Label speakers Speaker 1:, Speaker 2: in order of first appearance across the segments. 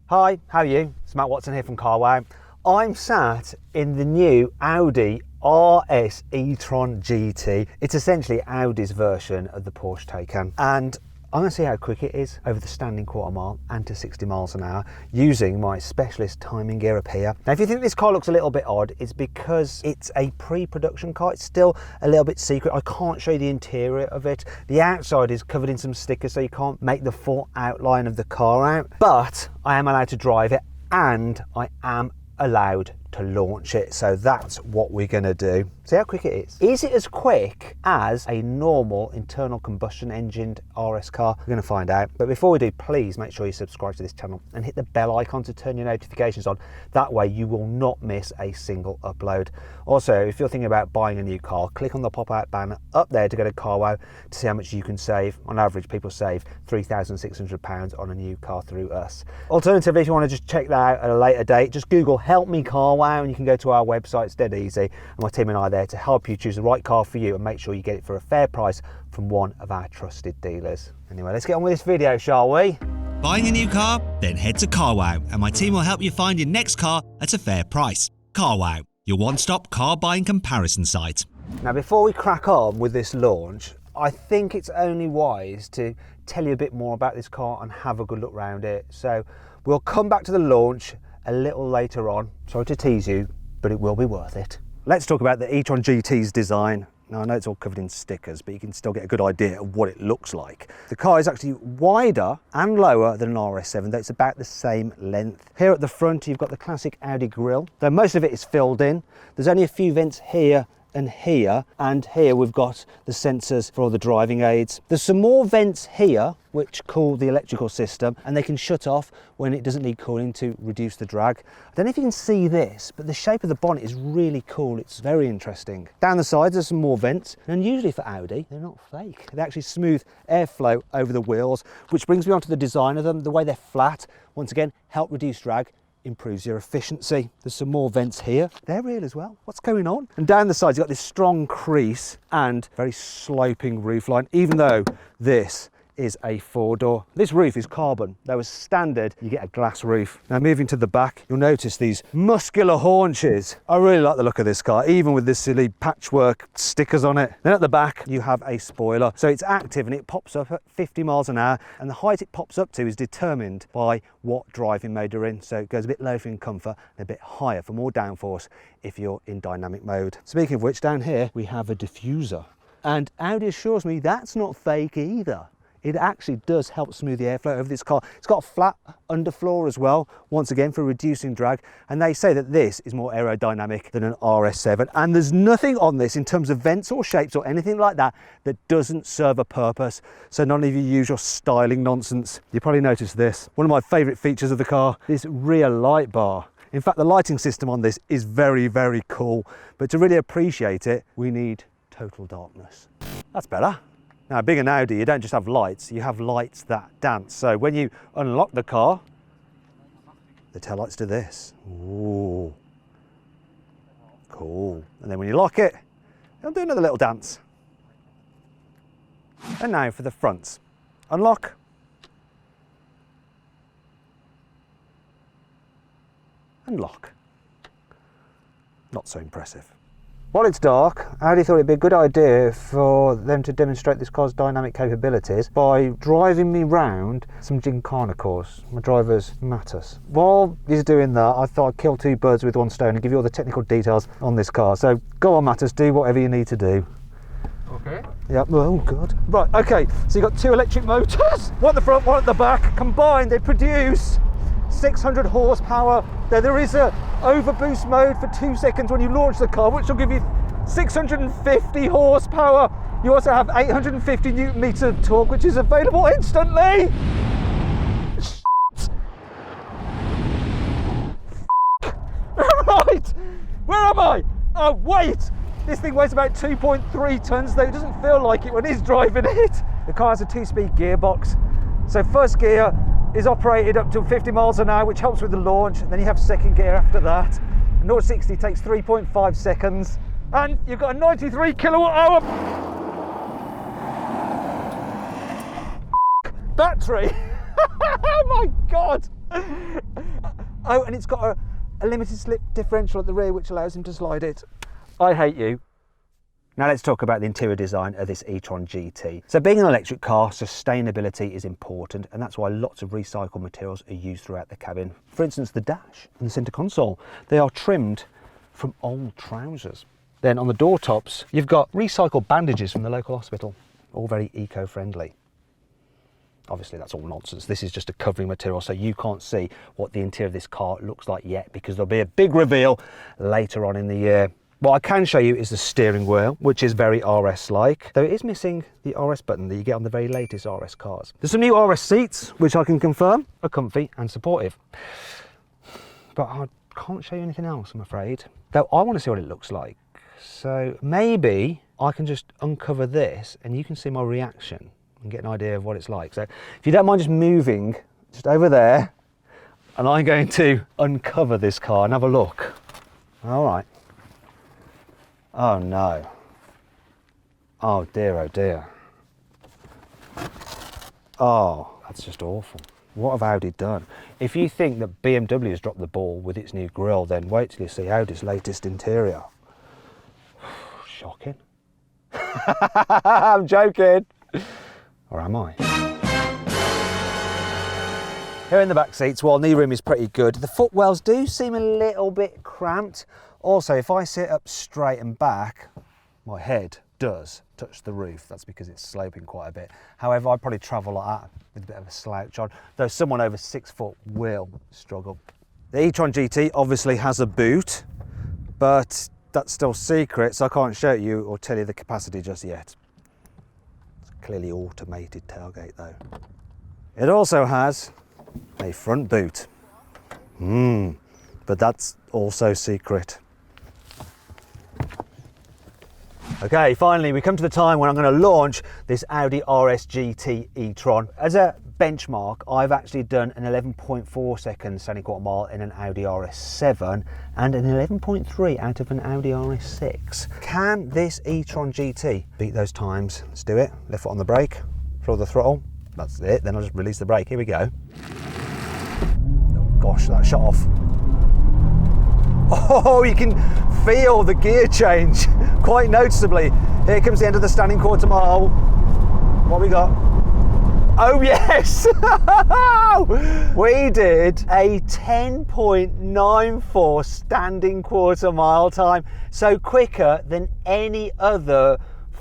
Speaker 1: Hi, how are you? It's Matt Watson here from Carwow. I'm sat in the new Audi RS e-tron GT. It's essentially Audi's version of the Porsche Taycan, and I'm going to see how quick it is over the standing quarter mile and to 60 miles an hour using my specialist timing gear up here. Now, if you think this car looks a little bit odd, it's because it's a pre-production car. It's still a little bit secret. I can't show you the interior of it. The outside is covered in some stickers, so you can't make the full outline of the car out. But I am allowed to drive it, and I am allowed to launch it, so that's what we're going to do. See how quick it is. Is it as quick as a normal internal combustion engined RS car? We're going to find out. But before we do, please make sure you subscribe to this channel and hit the bell icon to turn your notifications on. That way you will not miss a single upload. Also, if you're thinking about buying a new car, click on the pop-out banner up there to go to Carwow to see how much you can save. On average, people save £3,600 on a new car through us. Alternatively, if you want to just check that out at a later date, just Google "Help Me Carwow" and you can go to our website. It's dead easy, and my team and I are there to help you choose the right car for you and make sure you get it for a fair price from one of our trusted dealers. Anyway, let's get on with this video, shall we?
Speaker 2: Buying a new car? Then head to Carwow and my team will help you find your next car at a fair price. Carwow, your one-stop car buying comparison site.
Speaker 1: Now, before we crack on with this launch, I think it's only wise to tell you a bit more about this car and have a good look around it. So we'll come back to the launch a little later on. Sorry to tease you, but it will be worth it. Let's talk about the e-tron GT's design. Now, I know it's all covered in stickers, but you can still get a good idea of what it looks like. The car is actually wider and lower than an RS7, though it's about the same length. Here at the front, you've got the classic Audi grille, though most of it is filled in. There's only a few vents here and here we've got the sensors for all the driving aids. There's some more vents here which cool the electrical system, and they can shut off when it doesn't need cooling to reduce the drag. I don't know if you can see this, but the shape of the bonnet is really cool. It's very interesting. Down the sides there's some more vents, and usually for Audi they're not fake. They actually smooth airflow over the wheels, which brings me on to the design of them. The way they're flat, once again, help reduce drag, improves your efficiency. There's some more vents here. They're real as well. What's going on? And down the sides, you've got this strong crease and very sloping roofline, even though this is a four-door. This roof is carbon, though as standard, you get a glass roof. Now, moving to the back, you'll notice these muscular haunches. I really like the look of this car, even with this silly patchwork stickers on it. Then at the back, you have a spoiler. So it's active and it pops up at 50 miles an hour, and the height it pops up to is determined by what driving mode you're in. So it goes a bit low for in comfort and a bit higher for more downforce if you're in dynamic mode. Speaking of which, down here, we have a diffuser. And Audi assures me that's not fake either. It actually does help smooth the airflow over this car. It's got a flat underfloor as well, once again for reducing drag, and they say that this is more aerodynamic than an RS7, and there's nothing on this in terms of vents or shapes or anything like that that doesn't serve a purpose, so none of you use your styling nonsense. You probably noticed this. One of my favourite features of the car, this rear light bar. In fact, the lighting system on this is very, very cool, but to really appreciate it, we need total darkness. That's better. Now, being an Audi, you don't just have lights, you have lights that dance. So when you unlock the car, the taillights do this. Ooh, cool. And then when you lock it, it'll do another little dance. And now for the fronts. Unlock. And lock. Not so impressive. While it's dark, Audi thought it'd be a good idea for them to demonstrate this car's dynamic capabilities by driving me round some Gymkhana course. My driver's Mattis. While he's doing that, I thought I'd kill two birds with one stone and give you all the technical details on this car. So go on, Mattis, do whatever you need to do.
Speaker 3: Okay.
Speaker 1: Yep. Oh God. Right. Okay. So you've got two electric motors, one at the front, one at the back. Combined, they produce 600 horsepower. There is a overboost mode for 2 seconds when you launch the car, which will give you 650 horsepower. You also have 850 newton meter torque, which is available instantly. Right, where am I? Oh wait, this thing weighs about 2.3 tons, though it doesn't feel like it when he's driving it. The car has a 2-speed gearbox, so first gear is operated up to 50 miles an hour, which helps with the launch, and then you have second gear after that. 0 to 60 takes 3.5 seconds, and you've got a 93 kilowatt hour battery. Oh my God. Oh, and it's got a limited slip differential at the rear which allows him to slide it. I hate you. Now let's talk about the interior design of this e-tron GT. So being an electric car, sustainability is important, and that's why lots of recycled materials are used throughout the cabin. For instance, the dash and the centre console, they are trimmed from old trousers. Then on the door tops, you've got recycled bandages from the local hospital, all very eco-friendly. Obviously that's all nonsense. This is just a covering material, so you can't see what the interior of this car looks like yet, because there'll be a big reveal later on in the year. What I can show you is the steering wheel, which is very RS-like, though it is missing the RS button that you get on the very latest RS cars. There's some new RS seats, which I can confirm are comfy and supportive. But I can't show you anything else, I'm afraid. Though I want to see what it looks like. So maybe I can just uncover this and you can see my reaction and get an idea of what it's like. So if you don't mind just moving just over there, and I'm going to uncover this car and have a look. All right. Oh no. Oh dear, oh dear. Oh, that's just awful. What have Audi done? If you think that BMW has dropped the ball with its new grille, then wait till you see Audi's latest interior. Shocking. I'm joking. Or am I? Here in the back seats, while knee room is pretty good, the footwells do seem a little bit cramped. Also, if I sit up straight and back, my head does touch the roof. That's because it's sloping quite a bit. However, I'd probably travel like that with a bit of a slouch on, though someone over 6 foot will struggle. The e-tron GT obviously has a boot, but that's still secret, so I can't show you or tell you the capacity just yet. It's a clearly automated tailgate though. It also has a front boot. But that's also secret. Okay, finally we come to the time when I'm going to launch this Audi RS GT e-tron. As a benchmark, I've actually done an 11.4 seconds standing quarter mile in an Audi RS7 and an 11.3 out of an Audi RS6. Can this e-tron GT beat those times? Let's do it. Left foot on the brake, floor the throttle. That's it, then I'll just release the brake. Here we go. Oh gosh, that shut off. Oh, you can feel the gear change quite noticeably. Here comes the end of the standing quarter mile. What we got? Oh yes! We did a 10.94 standing quarter mile time, so quicker than any other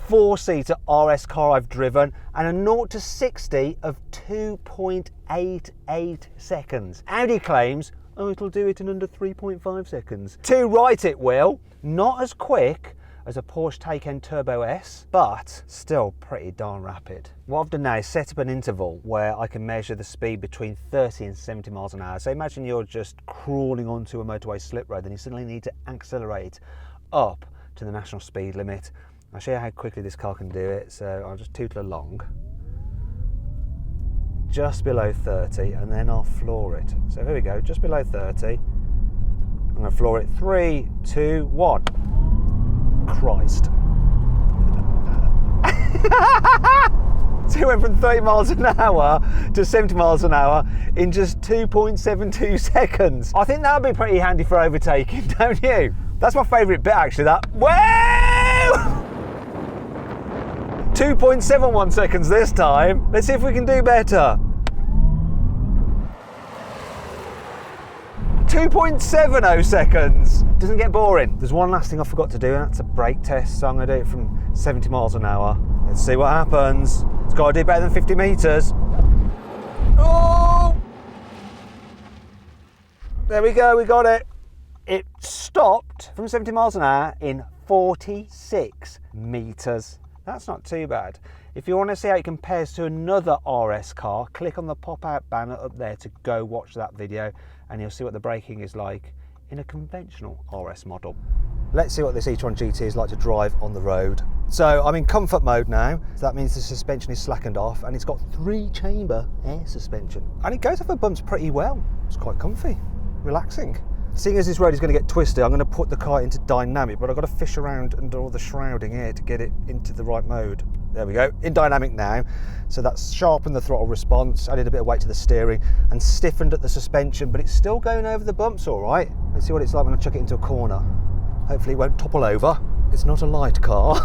Speaker 1: 4-seater RS car I've driven, and a 0 to 60 of 2.88 seconds. Audi claims, oh, it'll do it in under 3.5 seconds. Too right it will. Not as quick as a Porsche Taycan Turbo S, but still pretty darn rapid. What I've done now is set up an interval where I can measure the speed between 30 and 70 miles an hour. So imagine you're just crawling onto a motorway slip road and you suddenly need to accelerate up to the national speed limit. I'll show you how quickly this car can do it. So I'll just tootle along. Just below 30, and then I'll floor it. So here we go, just below 30. I'm going to floor it. 3, 2, 1. Christ. So it went from 30 miles an hour to 70 miles an hour in just 2.72 seconds. I think that would be pretty handy for overtaking, don't you? That's my favourite bit actually, that. Whoa! 2.71 seconds this time. Let's see if we can do better. 2.70 seconds. Doesn't get boring. There's one last thing I forgot to do, and that's a brake test. So I'm going to do it from 70 miles an hour. Let's see what happens. It's got to do better than 50 metres. Oh! There we go, we got it. It stopped from 70 miles an hour in 46 metres. That's not too bad. If you want to see how it compares to another RS car, click on the pop-out banner up there to go watch that video, and you'll see what the braking is like in a conventional RS model. Let's see what this e-tron GT is like to drive on the road. So I'm in comfort mode now, so that means the suspension is slackened off, and it's got 3-chamber air suspension. And it goes over bumps pretty well. It's quite comfy, relaxing. Seeing as this road is going to get twisty, I'm going to put the car into dynamic, but I've got to fish around under all the shrouding here to get it into the right mode. There we go, in dynamic now. So that's sharpened the throttle response, added a bit of weight to the steering and stiffened at the suspension, but it's still going over the bumps all right. Let's see what it's like when I chuck it into a corner. Hopefully it won't topple over. It's not a light car.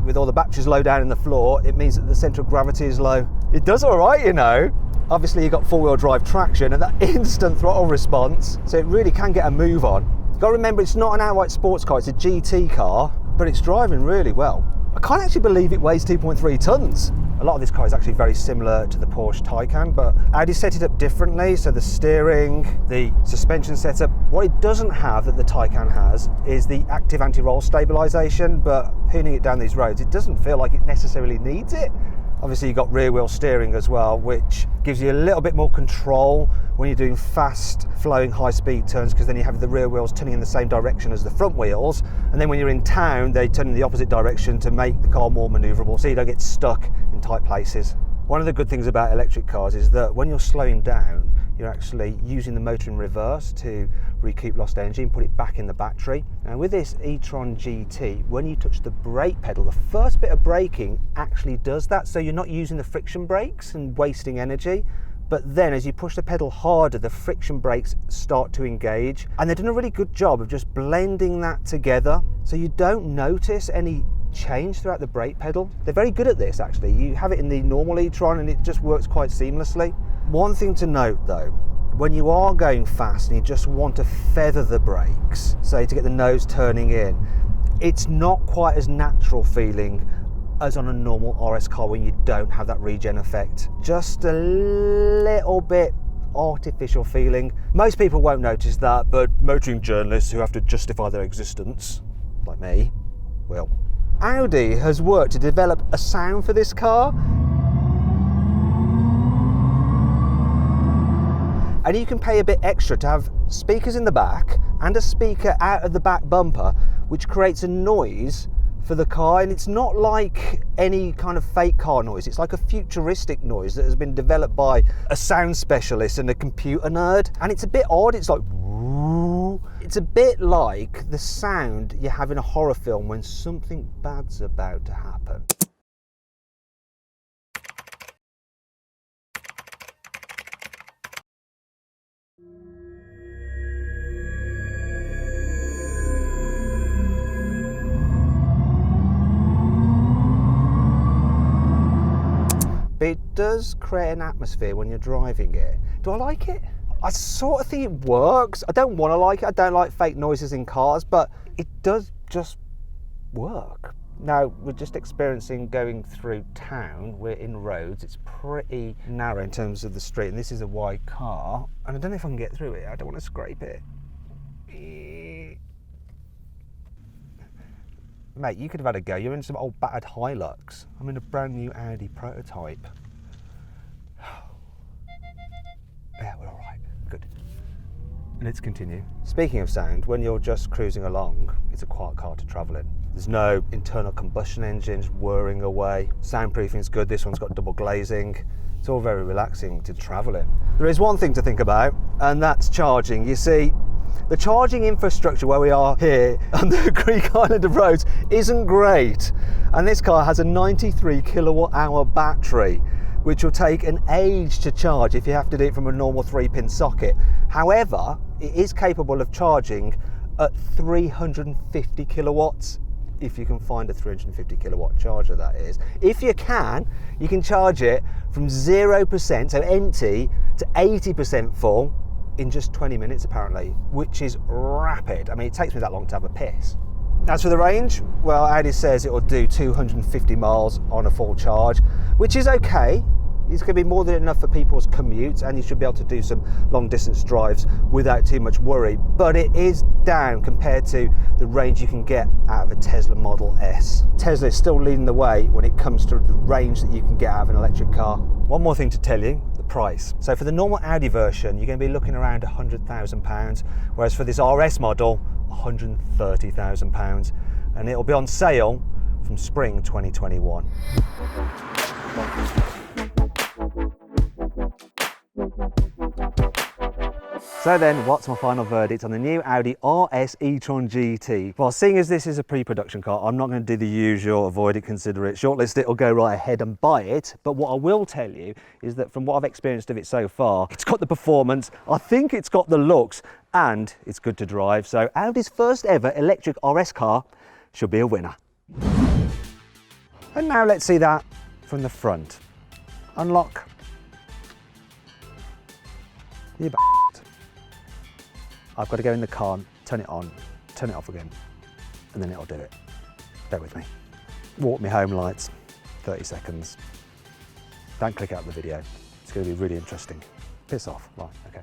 Speaker 1: With all the batteries low down in the floor, it means that the centre of gravity is low. It does all right, you know. Obviously you've got four-wheel drive traction and that instant throttle response, so it really can get a move on. You've got to remember it's not an outright sports car, it's a GT car, but it's driving really well. I can't actually believe it weighs 2.3 tonnes. A lot of this car is actually very similar to the Porsche Taycan, but Audi set it up differently. So the steering, the suspension setup. What it doesn't have that the Taycan has is the active anti-roll stabilisation, but hooning it down these roads, it doesn't feel like it necessarily needs it. Obviously you've got rear wheel steering as well, which gives you a little bit more control when you're doing fast flowing high speed turns, because then you have the rear wheels turning in the same direction as the front wheels, and then when you're in town they turn in the opposite direction to make the car more manoeuvrable so you don't get stuck in tight places. One of the good things about electric cars is that when you're slowing down, you're actually using the motor in reverse to recoup lost energy and put it back in the battery. Now with this e-tron GT, when you touch the brake pedal, the first bit of braking actually does that, so you're not using the friction brakes and wasting energy. But then as you push the pedal harder, the friction brakes start to engage, and they've done a really good job of just blending that together so you don't notice any change throughout the brake pedal. They're very good at this actually. You have it in the normal e-tron and it just works quite seamlessly. One thing to note though, when you are going fast and you just want to feather the brakes, say to get the nose turning in, it's not quite as natural feeling as on a normal RS car when you don't have that regen effect. Just a little bit artificial feeling. Most people won't notice that, but motoring journalists who have to justify their existence, like me, will. Audi has worked to develop a sound for this car, and you can pay a bit extra to have speakers in the back and a speaker out of the back bumper, which creates a noise for the car. And it's not like any kind of fake car noise, it's like a futuristic noise that has been developed by a sound specialist and a computer nerd, and it's a bit odd. It's like woo. It's a bit like the sound you have in a horror film when something bad's about to happen. But it does create an atmosphere when you're driving it. Do I like it? I sort of think it works. I don't want to like it. I don't like fake noises in cars, but it does just work. Now, we're just experiencing going through town. We're in roads. It's pretty narrow in terms of the street, and this is a wide car. And I don't know if I can get through it. I don't want to scrape it. Mate, you could have had a go. You're in some old battered Hilux. I'm in a brand new Audi prototype. Yeah, we're all right. Good. Let's continue. Speaking of sound, when you're just cruising along, it's a quiet car to travel in. There's no internal combustion engines whirring away. Soundproofing's good. This one's got double glazing. It's all very relaxing to travel in. There is one thing to think about, and that's charging. You see, the charging infrastructure where we are here on the Greek island of Rhodes isn't great. And this car has a 93 kilowatt hour battery, which will take an age to charge if you have to do it from a normal 3-pin socket. However, it is capable of charging at 350 kilowatts, if you can find a 350 kilowatt charger, that is. If you can charge it from 0%, so empty, to 80% full in just 20 minutes apparently, which is rapid. I mean, it takes me that long to have a piss. As for the range, well, Audi says it will do 250 miles on a full charge, which is okay. It's going to be more than enough for people's commutes, and you should be able to do some long distance drives without too much worry. But it is down compared to the range you can get out of a Tesla Model S. Tesla is still leading the way when it comes to the range that you can get out of an electric car. One more thing to tell you, the price. So for the normal Audi version, you're going to be looking around £100,000, whereas for this RS model, £130,000, and it'll be on sale from spring 2021. So then, what's my final verdict on the new Audi RS e-tron GT? Well, seeing as this is a pre-production car, I'm not going to do the usual avoid it, consider it, shortlist it or go right ahead and buy it. But what I will tell you is that from what I've experienced of it so far, it's got the performance, I think it's got the looks, and it's good to drive. So Audi's first ever electric RS car should be a winner. And now let's see that from the front. Unlock. You I've got to go in the car, turn it on, turn it off again, and then it'll do it. Bear with me. Walk me home lights, 30 seconds. Don't click out the video. It's going to be really interesting. Piss off. Right, okay.